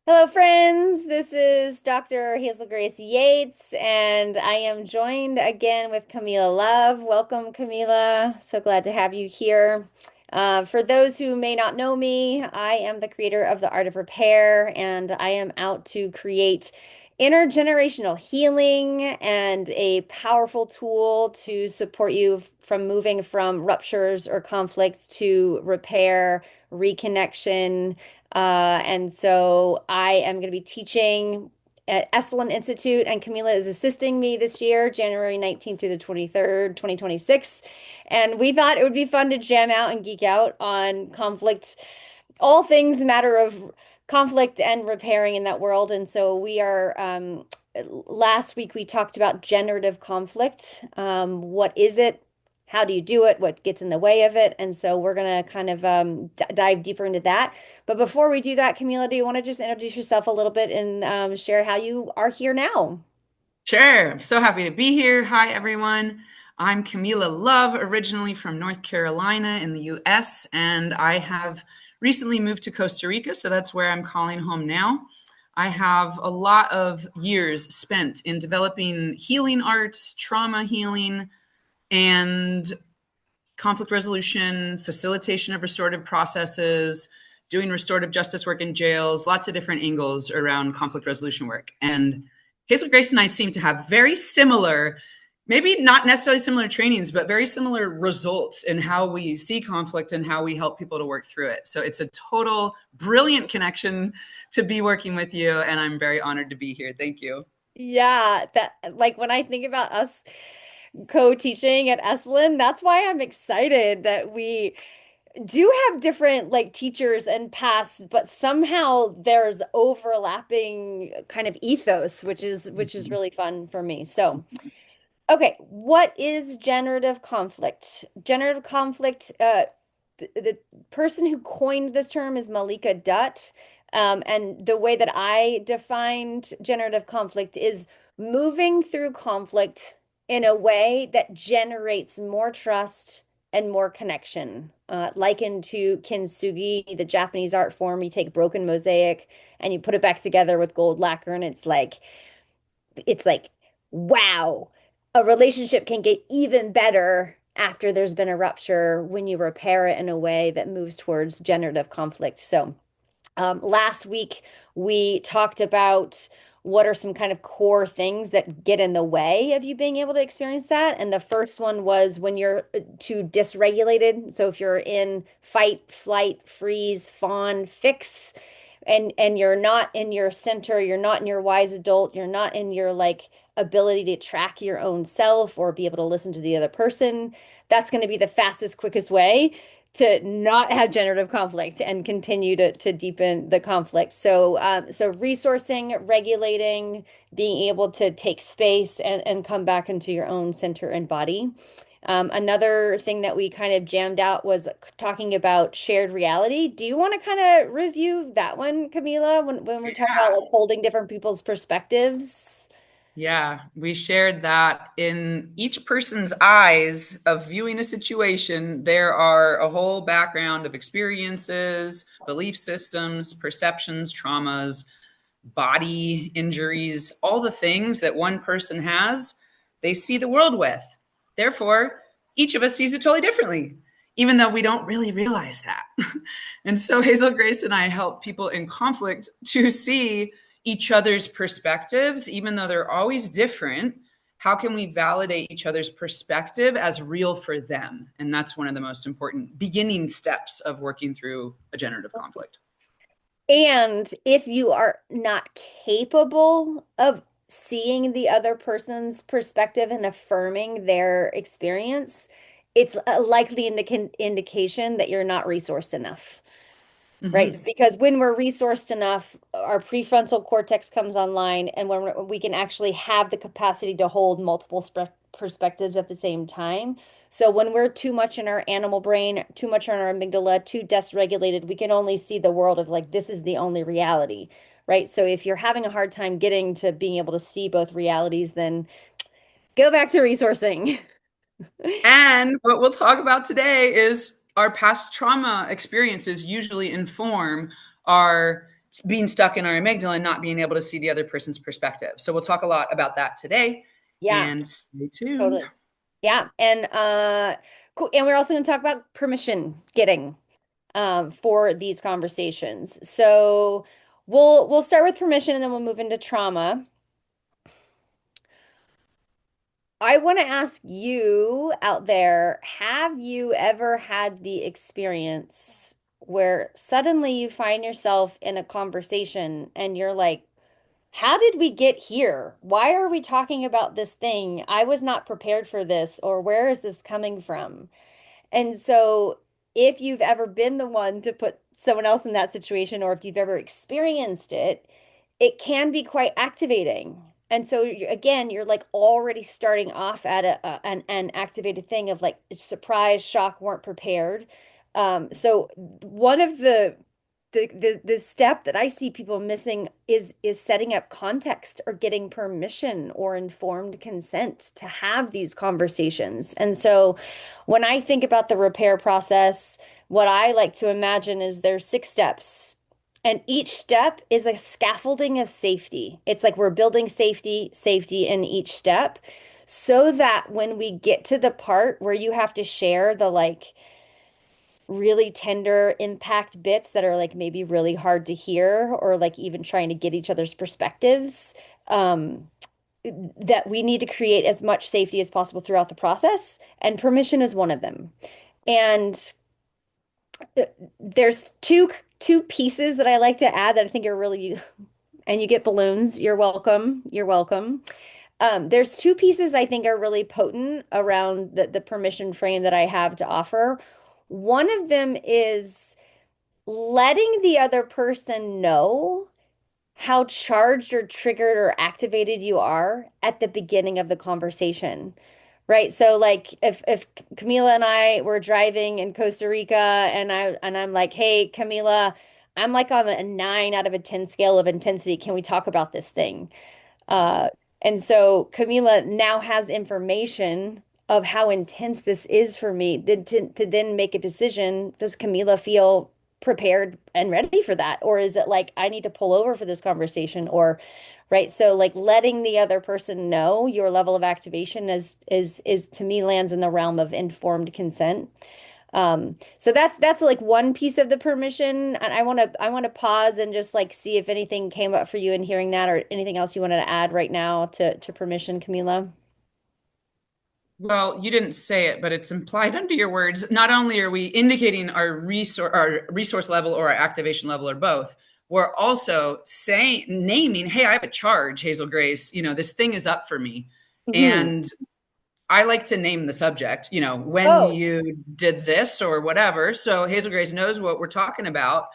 Hello, friends. This is Dr. Hazel-Grace Yates, and I am joined again with Kamela Love. Welcome, Kamela. So glad to have you here. For those who may not know me, I am the creator of the Art of Repair, and I am out to create intergenerational healing and a powerful tool to support you from moving from ruptures or conflict to repair, reconnection. And so I am going to be teaching at Esalen Institute, and Kamela is assisting me this year, January 19th through the 23rd, 2026. And we thought it would be fun to jam out and geek out on conflict, all things matter of conflict and repairing in that world. And so we are, last week we talked about generative conflict. What is it? How do you do it? What gets in the way of it? And so we're going to kind of dive deeper into that. But before we do that, Kamela, do you want to just introduce yourself a little bit and share how you are here now? Sure. I'm so happy to be here. Hi, everyone. I'm Kamela Love, originally from North Carolina in the US, and I have recently moved to Costa Rica, so that's where I'm calling home now. I have a lot of years spent in developing healing arts, trauma healing, and conflict resolution, facilitation of restorative processes, doing restorative justice work in jails, lots of different angles around conflict resolution work. And Hazel-Grace and I seem to have very similar, maybe not necessarily similar trainings, but very similar results in how we see conflict and how we help people to work through it. So it's a total brilliant connection to be working with you. And I'm very honored to be here. Thank you. Yeah, that like when I think about us co-teaching at Esalen, that's why I'm excited that we do have different like teachers and paths, but somehow there's overlapping kind of ethos, which is really fun for me. So, okay, what is generative conflict? Generative conflict, the person who coined this term is Malika Dutt. And the way that I defined generative conflict is moving through conflict in a way that generates more trust and more connection. Likened to kintsugi, the Japanese art form, you take broken mosaic and you put it back together with gold lacquer, and it's like, wow, a relationship can get even better after there's been a rupture when you repair it in a way that moves towards generative conflict. So, last week we talked about what are some kind of core things that get in the way of you being able to experience that. And the first one was when you're too dysregulated. So if you're in fight, flight, freeze, fawn, fix, and you're not in your center, you're not in your wise adult, you're not in your like ability to track your own self or be able to listen to the other person, that's going to be the fastest, quickest way to not have generative conflict and continue to deepen the conflict. So resourcing, regulating, being able to take space and come back into your own center and body. Another thing that we kind of jammed out was talking about shared reality. Do you want to kind of review that one, Kamela, when we talk about like holding different people's perspectives? Yeah, we shared that in each person's eyes of viewing a situation, there are a whole background of experiences, belief systems, perceptions, traumas, body injuries, all the things that one person has, they see the world with. Therefore, each of us sees it totally differently, even though we don't really realize that. And so Hazel-Grace and I help people in conflict to see each other's perspectives, even though they're always different. How can we validate each other's perspective as real for them? And that's one of the most important beginning steps of working through a generative conflict. And if you are not capable of seeing the other person's perspective and affirming their experience, it's a likely indication that you're not resourced enough. Right. Mm-hmm. Because when we're resourced enough, our prefrontal cortex comes online, and when we can actually have the capacity to hold multiple perspectives at the same time. So when we're too much in our animal brain, too much on our amygdala, too dysregulated, we can only see the world of like, this is the only reality. Right. So if you're having a hard time getting to being able to see both realities, then go back to resourcing. And what we'll talk about today is our past trauma experiences usually inform our being stuck in our amygdala and not being able to see the other person's perspective. So we'll talk a lot about that today, Yeah, and stay tuned. totally. Yeah, and cool. And we're also going to talk about permission getting for these conversations. So we'll start with permission and then we'll move into trauma. I want to ask you out there, have you ever had the experience where suddenly you find yourself in a conversation and you're like, how did we get here? Why are we talking about this thing? I was not prepared for this, or where is this coming from? And so, if you've ever been the one to put someone else in that situation, or if you've ever experienced it, it can be quite activating. And so, again, you're like already starting off at an activated thing of like surprise, shock, weren't prepared. So, one of the step that I see people missing is setting up context or getting permission or informed consent to have these conversations. And so when I think about the repair process, what I like to imagine is there's 6 steps. And each step is a scaffolding of safety. It's like we're building safety in each step so that when we get to the part where you have to share the like really tender impact bits that are like maybe really hard to hear or like even trying to get each other's perspectives, um, that we need to create as much safety as possible throughout the process, and permission is one of them. And there's two pieces that I like to add that I think are really, and you get balloons. You're welcome. You're welcome. There's two pieces I think are really potent around the permission frame that I have to offer. One of them is letting the other person know how charged or triggered or activated you are at the beginning of the conversation. Right. So like if Kamela and I were driving in Costa Rica and I'm like, hey, Kamela, I'm like on a 9 out of a 10 scale of intensity. Can we talk about this thing? Uh, and so Kamela now has information of how intense this is for me. To then make a decision, does Kamela feel prepared and ready for that? Or is it like, I need to pull over for this conversation? Or, right. So like letting the other person know your level of activation is to me lands in the realm of informed consent. So that's like one piece of the permission. And I want to pause and just like see if anything came up for you in hearing that or anything else you wanted to add right now to permission, Kamela. Well, you didn't say it, but it's implied under your words. Not only are we indicating our resource level or our activation level or both, we're also saying naming, hey, I have a charge, Hazel-Grace. This thing is up for me. Hmm. And I like to name the subject, when Oh, you did this or whatever. So Hazel-Grace knows what we're talking about.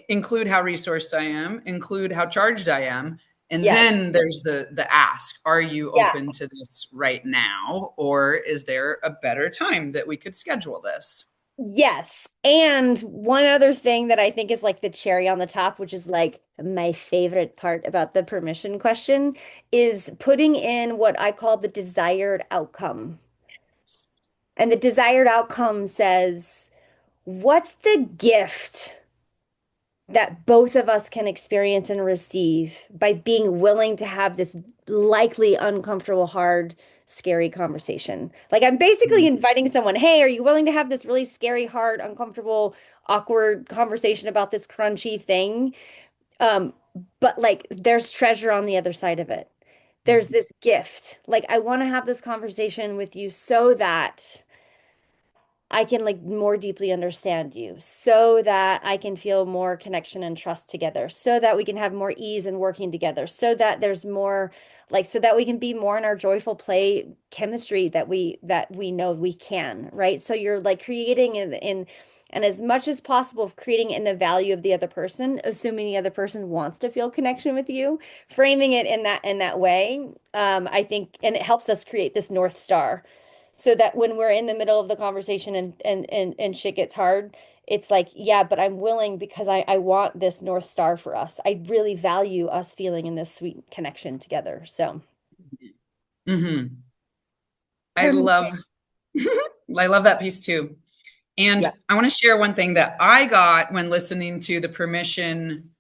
Include how resourced I am, include how charged I am. And yes. then there's the ask, are you Yeah. open to this right now? Or is there a better time that we could schedule this? Yes. And one other thing that I think is like the cherry on the top, which is like my favorite part about the permission question, is putting in what I call the desired outcome. And the desired outcome says, what's the gift that both of us can experience and receive by being willing to have this likely uncomfortable, hard, scary conversation? Like, I'm basically inviting someone, hey, are you willing to have this really scary, hard, uncomfortable, awkward conversation about this crunchy thing? Um, but like, there's treasure on the other side of it. There's this gift. Like, I want to have this conversation with you so that I can like more deeply understand you so that I can feel more connection and trust together, so that we can have more ease in working together, so that there's more like so that we can be more in our joyful play chemistry that we know we can, right? So you're like creating in and as much as possible creating in the value of the other person, assuming the other person wants to feel connection with you, framing it in that way. I think and it helps us create this North Star so that when we're in the middle of the conversation and shit gets hard, it's like, yeah, but I'm willing because I want this North Star for us. I really value us feeling in this sweet connection together. So Mm-hmm. I permission. love, I love that piece too. Yeah. And I want to share one thing that I got when listening to the permission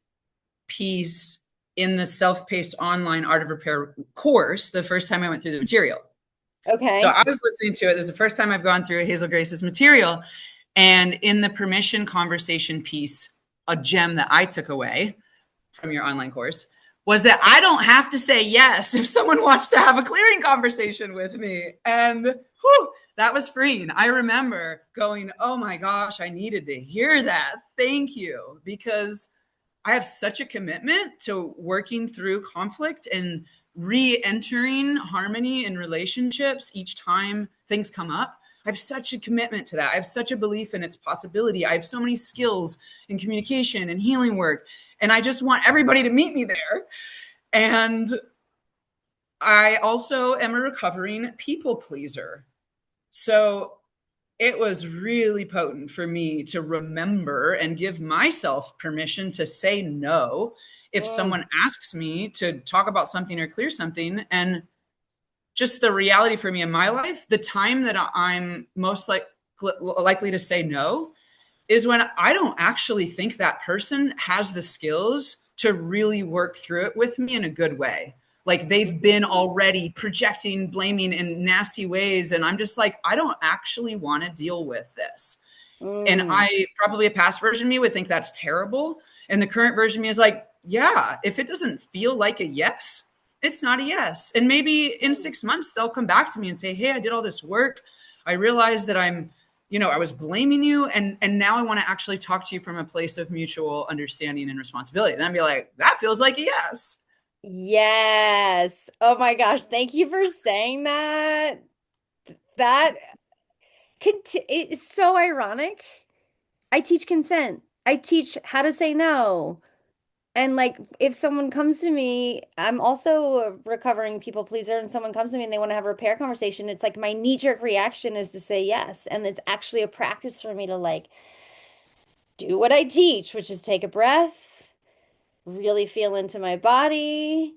piece in the self-paced online art of repair course the first time I went through the material. So Okay. I was listening to it. This is the first time I've gone through Hazel-Grace's material. And in the permission conversation piece, a gem that I took away from your online course was that I don't have to say yes if someone wants to have a clearing conversation with me. And whew, that was freeing. I remember going, oh my gosh, I needed to hear that. Thank you. Because I have such a commitment to working through conflict and re-entering harmony in relationships each time things come up. I have such a commitment to that. I have such a belief in its possibility. I have so many skills in communication and healing work. And I just want everybody to meet me there. And I also am a recovering people pleaser. So it was really potent for me to remember and give myself permission to say no if Mm, someone asks me to talk about something or clear something. And just the reality for me in my life, the time that I'm most likely to say no is when I don't actually think that person has the skills to really work through it with me in a good way. Like they've been already projecting, blaming in nasty ways. And I'm just like, I don't actually want to deal with this. And mm, I probably a past version of me would think that's terrible. And the current version of me is like, yeah, if it doesn't feel like a yes, it's not a yes. And maybe in mm. 6 months, they'll come back to me and say, hey, I did all this work. I realized that I was blaming you. And now I want to actually talk to you from a place of mutual understanding and responsibility. Then I'd be like, that feels like a yes. Yes. Oh my gosh. Thank you for saying that. That it's so ironic. I teach consent. I teach how to say no. And like if someone comes to me, I'm also a recovering people pleaser, and someone comes to me and they want to have a repair conversation, it's like my knee-jerk reaction is to say yes. And it's actually a practice for me to like do what I teach, which is take a breath, really feel into my body,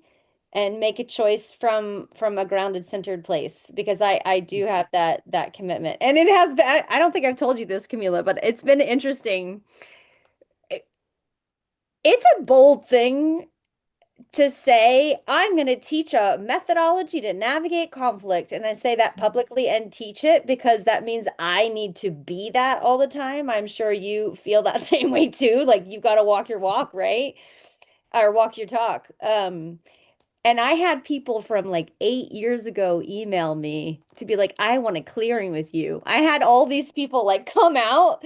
and make a choice from a grounded, centered place because I do have that commitment. And it has been, I don't think I've told you this, Kamela, but it's been interesting. It- It's a bold thing to say, I'm going to teach a methodology to navigate conflict. And I say that publicly and teach it because that means I need to be that all the time. I'm sure you feel that same way too. Like you've got to walk your walk, right? Or walk your talk. And I had people from like 8 years ago email me to be like, I want a clearing with you. I had all these people like come out.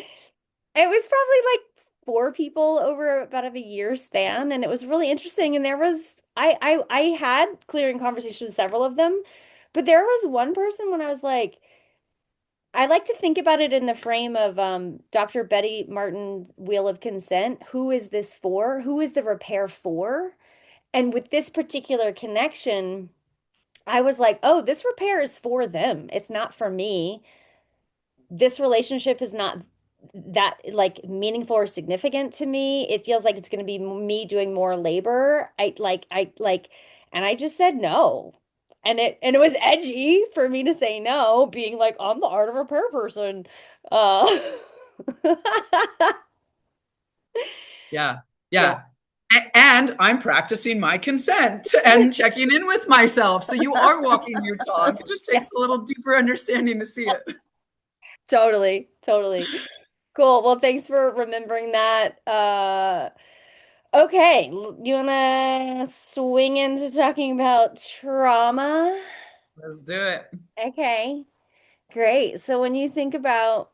It was probably like four people over about of a year span, and it was really interesting. And there was I had clearing conversations with several of them, but there was one person when I was like, I like to think about it in the frame of Dr. Betty Martin Wheel of Consent. Who is this for? Who is the repair for? And with this particular connection, I was like, oh, this repair is for them. It's not for me. This relationship is not that like meaningful or significant to me. It feels like it's going to be me doing more labor. And I just said no. And it was edgy for me to say no, being like, I'm the art of repair person. Uh, Yeah. yeah. Yeah. And I'm practicing my consent and checking in with myself. So you are walking your talk. It just Yeah, takes a little deeper understanding to see it. totally, totally. Cool. Well, thanks for remembering that. Okay, you wanna swing into talking about trauma? Let's do it. Okay, great. So when you think about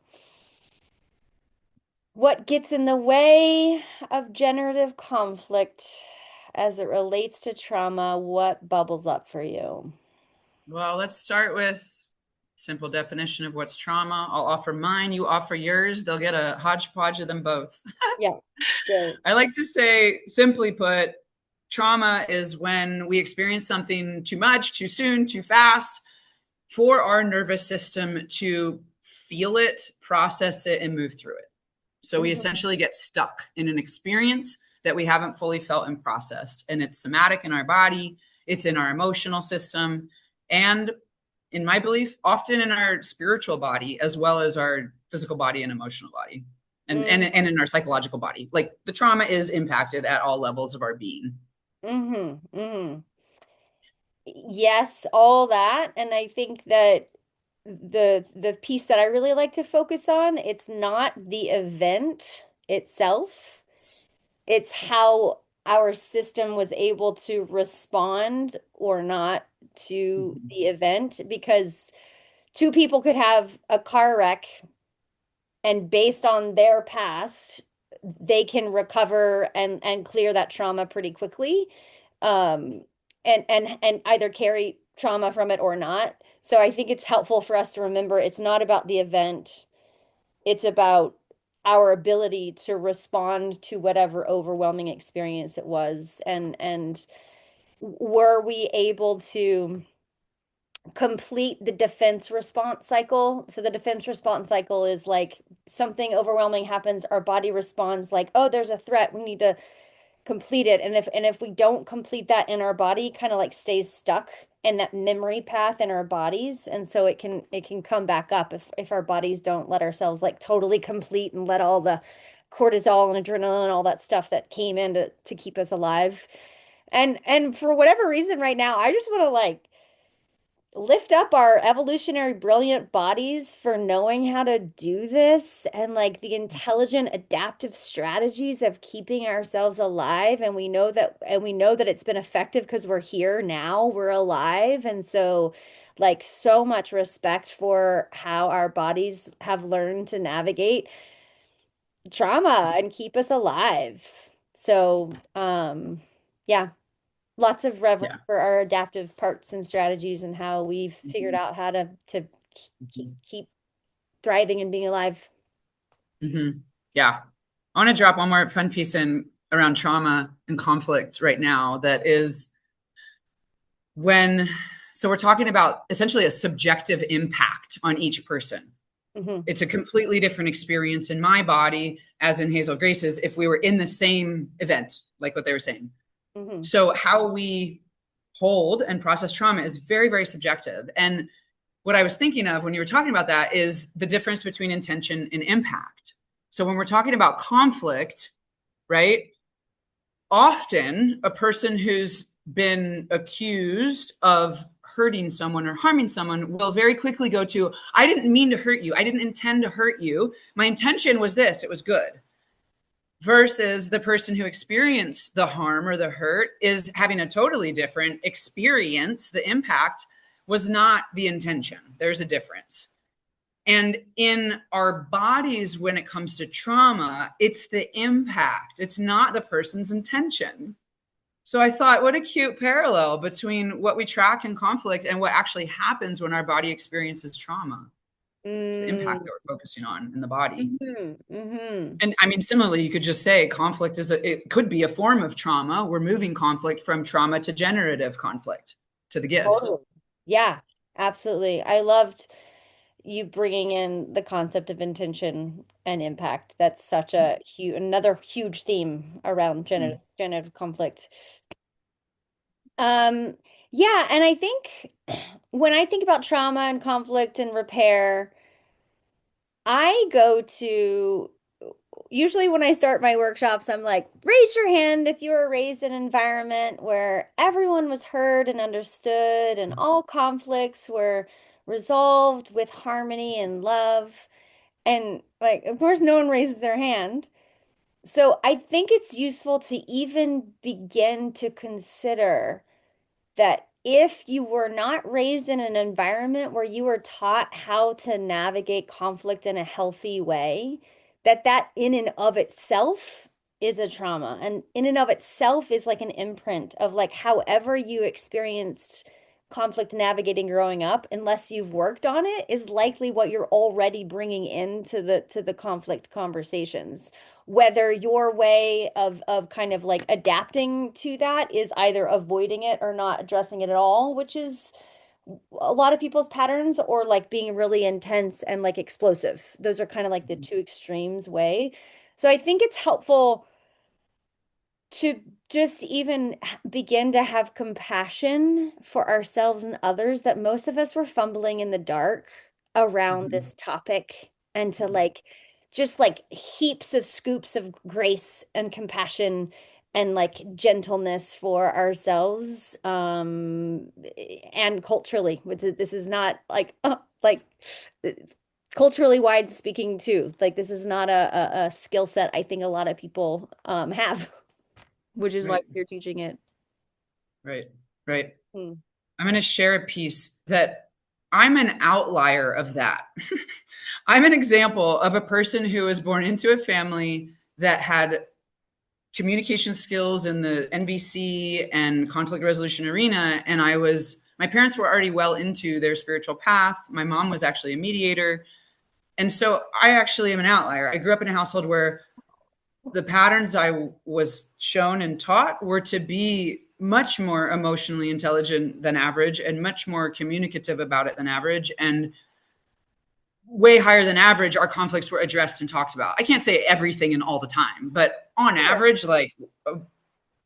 what gets in the way of generative conflict as it relates to trauma, what bubbles up for you? Well, let's start with simple definition of what's trauma. I'll offer mine, you offer yours. They'll get a hodgepodge of them both. Yeah, great. I like to say, simply put, trauma is when we experience something too much, too soon, too fast for our nervous system to feel it, process it, and move through it. So we Mhm. essentially get stuck in an experience that we haven't fully felt and processed. And it's somatic in our body, it's in our emotional system, and in my belief, often in our spiritual body as well as our physical body and emotional body. and in our psychological body. Like the trauma is impacted at all levels of our being. Mm-hmm. Mm-hmm. Yes, all that. And I think that the piece that I really like to focus on, it's not the event itself. It's how our system was able to respond or not to Mm-hmm. the event because two people could have a car wreck and based on their past, they can recover and clear that trauma pretty quickly. Um, and either carry trauma from it or not. So I think it's helpful for us to remember it's not about the event, it's about our ability to respond to whatever overwhelming experience it was. And were we able to complete the defense response cycle? So the defense response cycle is like something overwhelming happens, our body responds like, oh, there's a threat, we need to complete it. And if we don't complete that in our body, kind of like stays stuck in that memory path in our bodies. And so it can come back up if our bodies don't let ourselves like totally complete and let all the cortisol and adrenaline and all that stuff that came in to keep us alive. And for whatever reason right now, I just want to like lift up our evolutionary brilliant bodies for knowing how to do this and like the intelligent adaptive strategies of keeping ourselves alive, and we know that it's been effective because we're here now, we're alive. And so like so much respect for how our bodies have learned to navigate trauma and keep us alive. So yeah, lots of Yeah. reverence for our adaptive parts and strategies and how we've figured Mm-hmm. out how to Mm-hmm. keep thriving and being alive. Mm-hmm. Yeah. I want to drop one more fun piece in around trauma and conflict right now that is when, so we're talking about essentially a subjective impact on each person. Hmm. It's a completely different experience in my body, as in Hazel-Grace's, if we were in the same event, like what they were saying. Hmm. So, how we hold and process trauma is very, very subjective. And what I was thinking of when you were talking about that is the difference between intention and impact. So, when we're talking about conflict, right, often a person who's been accused of hurting someone or harming someone will very quickly go to, I didn't mean to hurt you. I didn't intend to hurt you. My intention was this, it was good. Versus the person who experienced the harm or the hurt is having a totally different experience. The impact was not the intention. There's a difference. And in our bodies, when it comes to trauma, it's the impact, it's not the person's intention. So I thought, what a cute parallel between what we track in conflict and what actually happens when our body experiences trauma. It's the impact Mm. that we're focusing on in the body. Hmm. Hmm. And I mean, similarly, you could just say conflict it could be a form of trauma. We're moving conflict from trauma to generative conflict to the gift. Totally. Yeah, absolutely. I loved you bringing in the concept of intention and impact. That's such a huge, another huge theme around generative conflict. Um, yeah, and I think when I think about trauma and conflict and repair, I go to usually when I start my workshops, I'm like, raise your hand if you were raised in an environment where everyone was heard and understood and all conflicts were resolved with harmony and love. And like, of course, no one raises their hand. So I think it's useful to even begin to consider that if you were not raised in an environment where you were taught how to navigate conflict in a healthy way, that in and of itself is a trauma. And in and of itself is like an imprint of like however you experienced conflict navigating growing up, unless you've worked on it, is likely what you're already bringing into the conflict conversations. Whether your way of kind of like adapting to that is either avoiding it or not addressing it at all, which is a lot of people's patterns, or like being really intense and like explosive. Those are kind of like the two extremes way. So I think it's helpful to just even begin to have compassion for ourselves and others, that most of us were fumbling in the dark around Mm-hmm. this topic, and to like just like heaps of scoops of grace and compassion and like gentleness for ourselves and culturally. This is not like culturally wide speaking too. Like this is not a skill set I think a lot of people have, which is why Right, we're teaching it. right, right. Hmm. I'm going to share a piece that I'm an outlier of that. I'm an example of a person who was born into a family that had communication skills in the NVC and conflict resolution arena. And my parents were already well into their spiritual path. My mom was actually a mediator. And so I actually am an outlier. I grew up in a household where the patterns I was shown and taught were to be much more emotionally intelligent than average and much more communicative about it than average. And way higher than average, our conflicts were addressed and talked about. I can't say everything and all the time, but on Sure. average, like a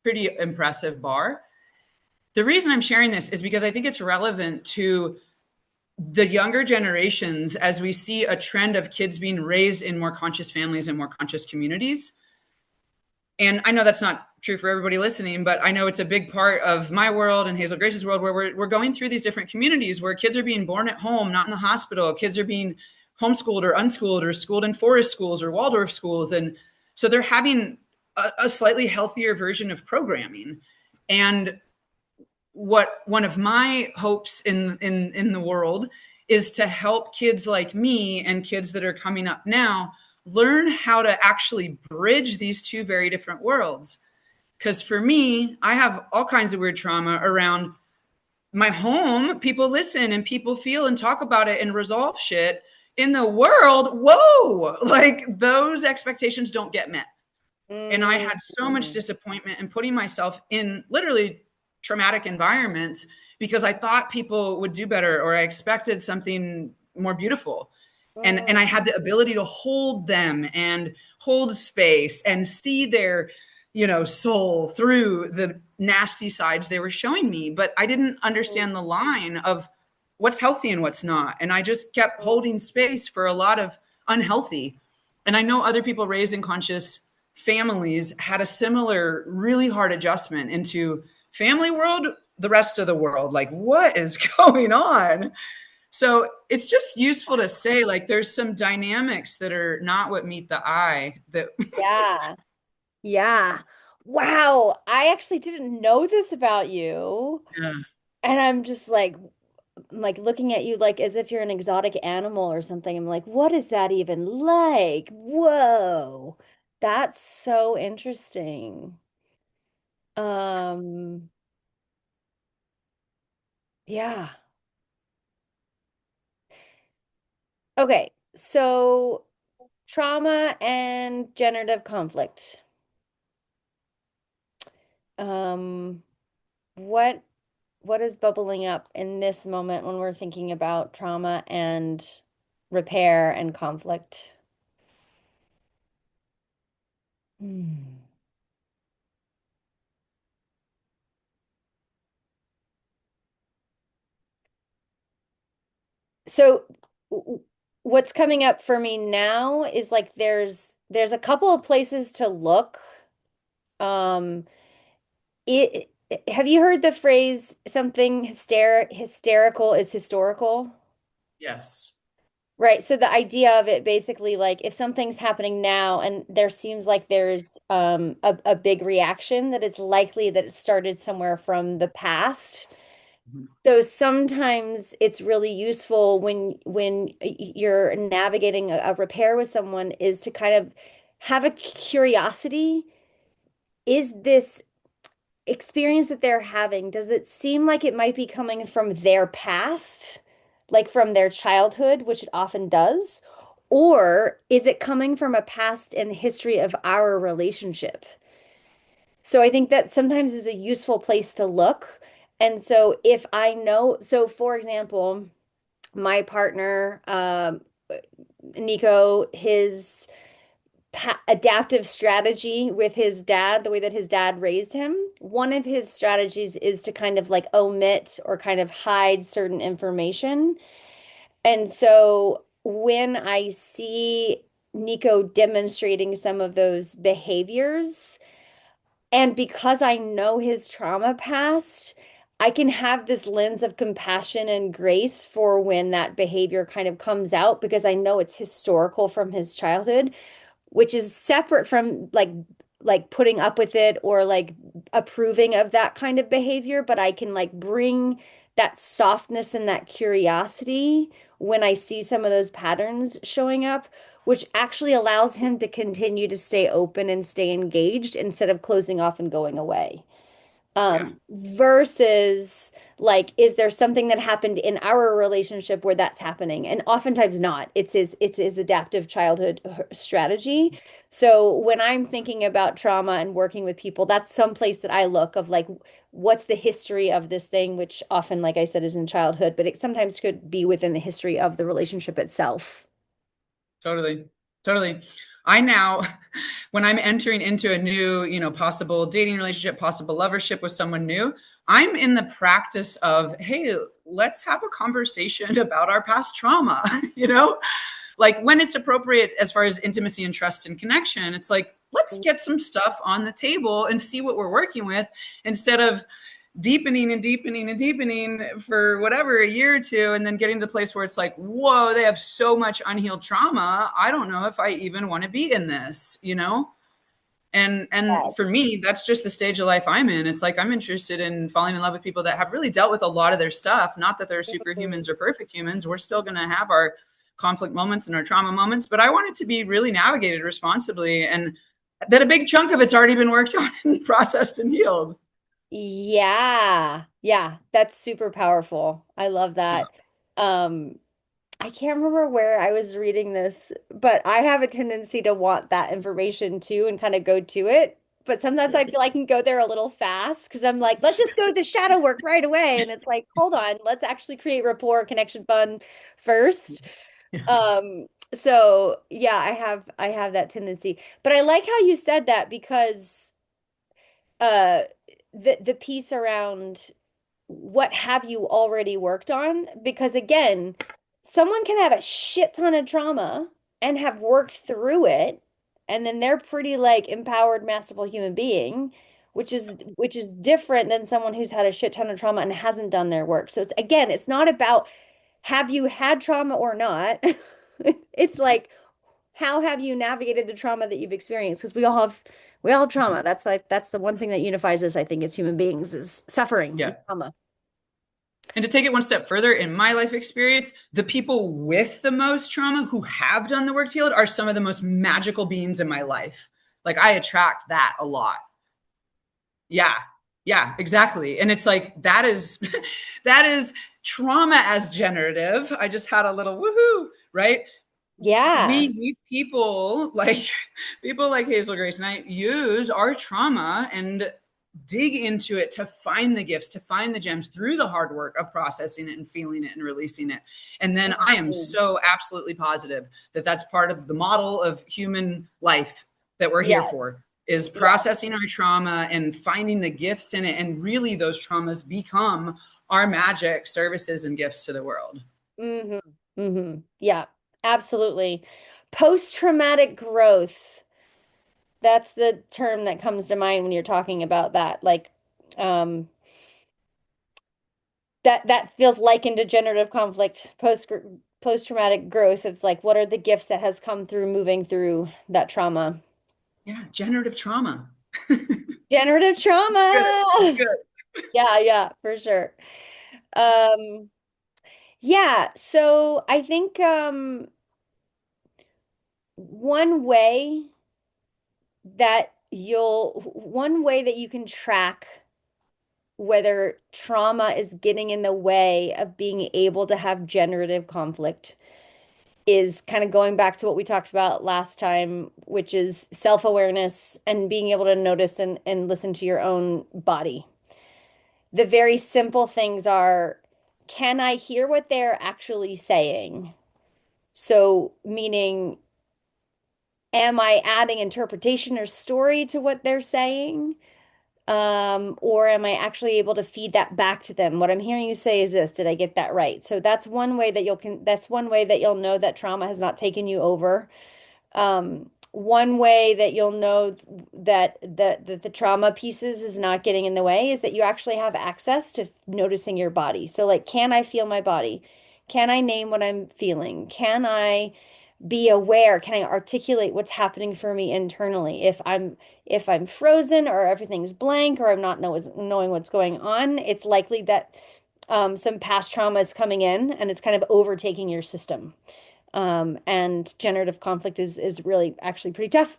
pretty impressive bar. The reason I'm sharing this is because I think it's relevant to the younger generations as we see a trend of kids being raised in more conscious families and more conscious communities. And I know that's not true for everybody listening, but I know it's a big part of my world and Hazel-Grace's world where we're going through these different communities where kids are being born at home, not in the hospital. Kids are being homeschooled or unschooled or schooled in forest schools or Waldorf schools. And so they're having a slightly healthier version of programming. And what one of my hopes in the world is to help kids like me and kids that are coming up now learn how to actually bridge these two very different worlds. Because for me, I have all kinds of weird trauma around my home. People listen and people feel and talk about it and resolve shit. In the world, whoa, like those expectations don't get met. And I Mm. had so much disappointment in putting myself in literally traumatic environments because I thought people would do better or I expected something more beautiful. And I Mm. had the ability to hold them and hold space and see their, soul through the nasty sides they were showing me. But I didn't understand the line of what's healthy and what's not. And I just kept holding space for a lot of unhealthy. And I know other people raised in conscious families had a similar, really hard adjustment into family world, the rest of the world. Like, what is going on? So it's just useful to say, like, there's some dynamics that are not what meet the eye that, Yeah. Yeah. Wow. I actually didn't know this about you. yeah, And I'm like looking at you like as if you're an exotic animal or something. I'm like, what is that even like? Whoa. That's so interesting. Um, yeah. Okay. So trauma and generative conflict. Um, what what is bubbling up in this moment when we're thinking about trauma and repair and conflict? Hmm. So what's coming up for me now is like there's a couple of places to look. Um, have you heard the phrase something hysterical is historical? yes. Right. So the idea of it basically like if something's happening now and there seems like there's a big reaction that it's likely that it started somewhere from the past. Mhm. So sometimes it's really useful when you're navigating a repair with someone is to kind of have a curiosity. Is this experience that they're having, does it seem like it might be coming from their past, like from their childhood, which it often does? Or is it coming from a past in the history of our relationship? So I think that sometimes is a useful place to look. And so if I know, so for example, my partner, Nico, his adaptive strategy with his dad, the way that his dad raised him, one of his strategies is to kind of like omit or kind of hide certain information. And so when I see Nico demonstrating some of those behaviors. And because I know his trauma past, I can have this lens of compassion and grace for when that behavior kind of comes out because I know it's historical from his childhood, which is separate from like putting up with it or like approving of that kind of behavior, but I can like bring that softness and that curiosity when I see some of those patterns showing up, which actually allows him to continue to stay open and stay engaged instead of closing off and going away. Yeah. Versus like, is there something that happened in our relationship where that's happening? And oftentimes not. It's his adaptive childhood strategy. So when I'm thinking about trauma and working with people, that's some place that I look of like, what's the history of this thing, which often, like I said, is in childhood, but it sometimes could be within the history of the relationship itself. Totally. Totally. I now, when I'm entering into a new, possible dating relationship, possible lovership with someone new, I'm in the practice of, hey, let's have a conversation about our past trauma, like when it's appropriate as far as intimacy and trust and connection, it's like, let's get some stuff on the table and see what we're working with instead of deepening and deepening and deepening for whatever a year or two and then getting to the place where it's like, whoa, they have so much unhealed trauma, I don't know if I even want to be in this. And for me, that's just the stage of life I'm in. It's like I'm interested in falling in love with people that have really dealt with a lot of their stuff. Not that they're superhumans or perfect humans. We're still going to have our conflict moments and our trauma moments, but I want it to be really navigated responsibly and that a big chunk of it's already been worked on and processed and healed. Yeah. Yeah, that's super powerful. I love Yeah. that. Um, I can't remember where I was reading this, but I have a tendency to want that information too and kind of go to it. But sometimes I feel I can go there a little fast because I'm like, let's just go to the shadow work right away. And it's like, hold on, let's actually create rapport, connection, fun first. Um, so yeah, I have that tendency. But I like how you said that because uh the piece around what have you already worked on? Because again, someone can have a shit ton of trauma and have worked through it, and then they're pretty like empowered, masterful human being, which is different than someone who's had a shit ton of trauma and hasn't done their work. So it's again, it's not about have you had trauma or not. It's like how have you navigated the trauma that you've experienced? Because we all have trauma. That's the one thing that unifies us, I think, as human beings is suffering and Yeah. trauma. And to take it one step further, in my life experience, the people with the most trauma who have done the work to heal it are some of the most magical beings in my life. Like I attract that a lot. Yeah. Yeah, exactly. And it's like that is that is trauma as generative. I just had a little woohoo, right? Yeah. We need people like Hazel-Grace and I use our trauma and dig into it to find the gifts, to find the gems through the hard work of processing it and feeling it and releasing it. And then I am Mhm. so absolutely positive that that's part of the model of human life that we're here Yeah. for is Yeah. processing our trauma and finding the gifts in it. And really those traumas become our magic services and gifts to the world. hmm Yeah. Absolutely. Post-traumatic growth. That's the term that comes to mind when you're talking about that. Like, um, that feels likened to generative conflict, post-traumatic growth. It's like, what are the gifts that has come through moving through that trauma? Yeah, generative trauma. Generative Good. It's trauma. good. Yeah, yeah, for sure. Um, yeah, so I think one way one way that you can track whether trauma is getting in the way of being able to have generative conflict is kind of going back to what we talked about last time, which is self-awareness and being able to notice and listen to your own body. The very simple things are, can I hear what they're actually saying? So, meaning, am I adding interpretation or story to what they're saying? Or am I actually able to feed that back to them? What I'm hearing you say is this, did I get that right? So that's one way that you'll know that trauma has not taken you over. One way that you'll know that the trauma pieces is not getting in the way is that you actually have access to noticing your body. So like, can I feel my body? Can I name what I'm feeling? Can I be aware? Can I articulate what's happening for me internally? If I'm frozen or everything's blank or I'm not knowing what's going on, it's likely that some past trauma is coming in and it's kind of overtaking your system. And generative conflict is really actually pretty tough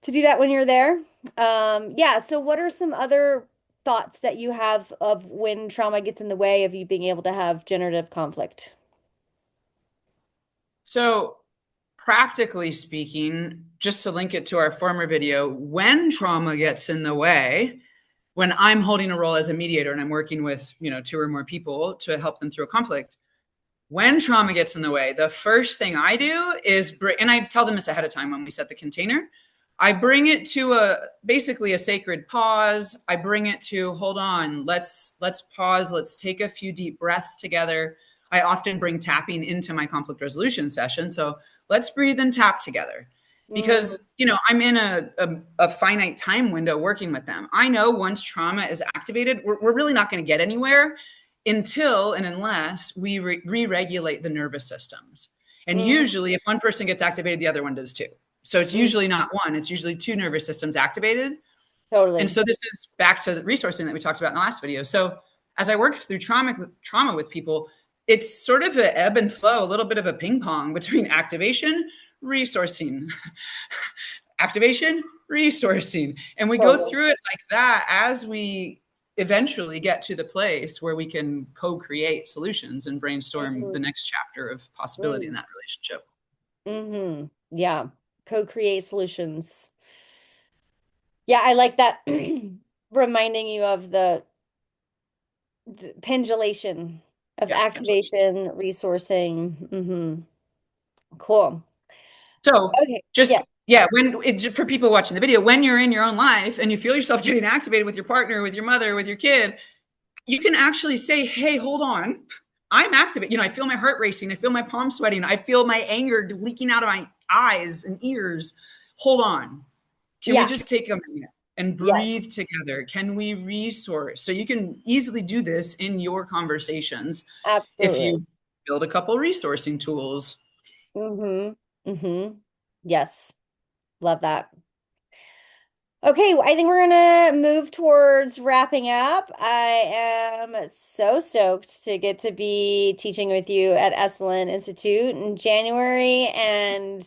to do that when you're there. Yeah, so what are some other thoughts that you have of when trauma gets in the way of you being able to have generative conflict? So, practically speaking, just to link it to our former video, when trauma gets in the way, when I'm holding a role as a mediator and I'm working with, two or more people to help them through a conflict, when trauma gets in the way, the first thing I do is and I tell them this ahead of time when we set the container. I bring it to basically a sacred pause. I bring it to, hold on, let's pause, let's take a few deep breaths together. I often bring tapping into my conflict resolution session. So let's breathe and tap together. Mm, Because, I'm in a finite time window working with them. I know once trauma is activated, we're really not going to get anywhere until and unless we re-regulate the nervous systems. And mm, usually, if one person gets activated, the other one does too. So it's mm, usually not one, it's usually two nervous systems activated. And totally. so this is back to the resourcing that we talked about in the last video. So as I work through trauma with people, it's sort of an ebb and flow, a little bit of a ping pong between activation, resourcing, activation, resourcing. And we go Totally. through it like that as we eventually get to the place where we can co-create solutions and brainstorm the Mm, next chapter of possibility in mm, that relationship. Yeah. Co-create solutions. Yeah, I like that reminding you of the pendulation of Yeah, pendulum. activation, resourcing. Cool. So Okay. Yeah. just yeah, for people watching the video, when you're in your own life and you feel yourself getting activated with your partner, with your mother, with your kid, you can actually say, "Hey, hold on, I'm activated. I feel my heart racing. I feel my palms sweating. I feel my anger leaking out of my eyes and ears. Hold on. Can we Yeah. just take a minute and Yes. breathe together? Can we resource?" So you can easily do this in your conversations if Absolutely. you build a couple resourcing tools. Yes. Love that. Okay, I think we're gonna move towards wrapping up. I am so stoked to get to be teaching with you at Esalen Institute in January and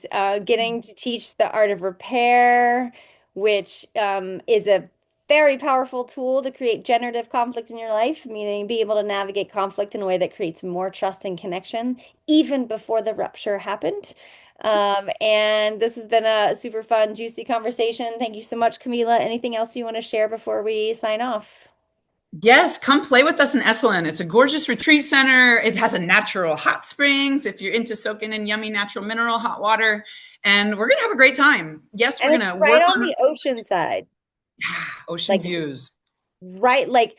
getting to teach the art of repair, which is a very powerful tool to create generative conflict in your life, meaning be able to navigate conflict in a way that creates more trust and connection, even before the rupture happened. And this has been a super fun, juicy conversation. Thank you so much, Kamela. Anything else you want to share before we sign off? Yes, come play with us in Esalen. It's a gorgeous retreat center. It has a natural hot springs if you're into soaking in yummy natural mineral hot water. And we're going to have a great time. Yes, we're And going it's to right work on on the ocean side, ocean like views. right, like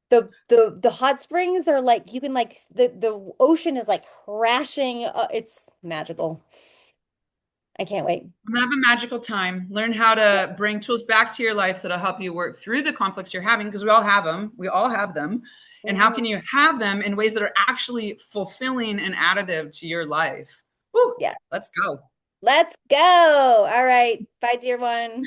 the hot springs are like you can like the ocean is like crashing. It's magical. I can't wait. Have a magical time. Learn how to bring tools back to your life that'll help you work through the conflicts you're having because we all have them. We all have them. And how Mhm. can you have them in ways that are actually fulfilling and additive to your life? Woo, Yeah, let's go. let's go. All right. Bye, dear one.